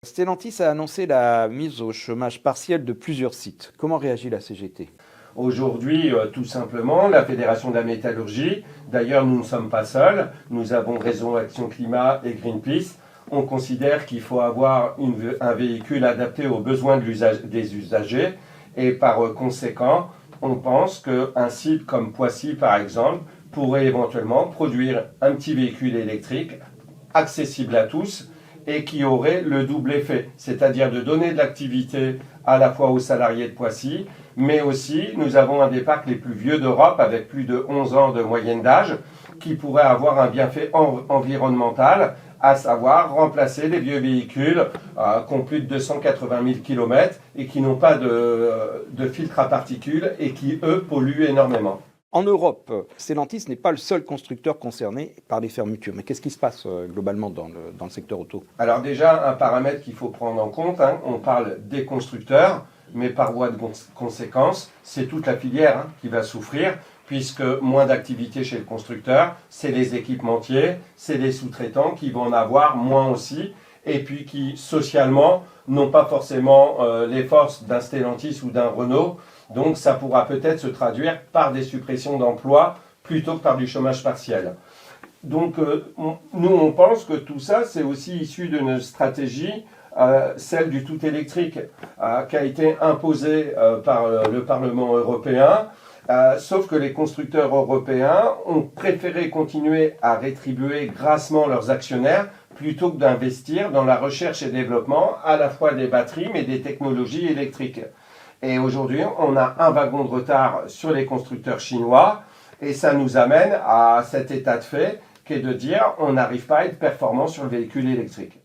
Stellantis a annoncé la mise au chômage partiel de plusieurs sites. Comment réagit la CGT? Aujourd'hui, tout simplement, la Fédération de la métallurgie, d'ailleurs nous ne sommes pas seuls, nous avons Réseau Action Climat et Greenpeace, on considère qu'il faut avoir un véhicule adapté aux besoins des usagers et par conséquent, on pense qu'un site comme Poissy par exemple pourrait éventuellement produire un petit véhicule électrique accessible à tous et qui aurait le double effet, c'est-à-dire de donner de l'activité à la fois aux salariés de Poissy, mais aussi nous avons un des parcs les plus vieux d'Europe avec plus de 11 ans de moyenne d'âge qui pourrait avoir un bienfait environnemental, à savoir remplacer les vieux véhicules qui ont plus de 280 000 km et qui n'ont pas de filtre à particules et qui, eux, polluent énormément. En Europe, Stellantis n'est pas le seul constructeur concerné par les fermetures. Mais qu'est-ce qui se passe globalement dans le secteur auto? Alors déjà, un paramètre qu'il faut prendre en compte, on parle des constructeurs, mais par voie de conséquence, c'est toute la filière qui va souffrir, puisque moins d'activité chez le constructeur, c'est les équipementiers, c'est les sous-traitants qui vont en avoir moins aussi, et puis qui, socialement, n'ont pas forcément les forces d'un Stellantis ou d'un Renault. Donc ça pourra peut-être se traduire par des suppressions d'emplois plutôt que par du chômage partiel. Donc nous on pense que tout ça c'est aussi issu d'une stratégie, celle du tout électrique, qui a été imposée par le Parlement européen, sauf que les constructeurs européens ont préféré continuer à rétribuer grassement leurs actionnaires plutôt que d'investir dans la recherche et développement à la fois des batteries mais des technologies électriques. Et aujourd'hui, on a un wagon de retard sur les constructeurs chinois et ça nous amène à cet état de fait qui est de dire on n'arrive pas à être performant sur le véhicule électrique.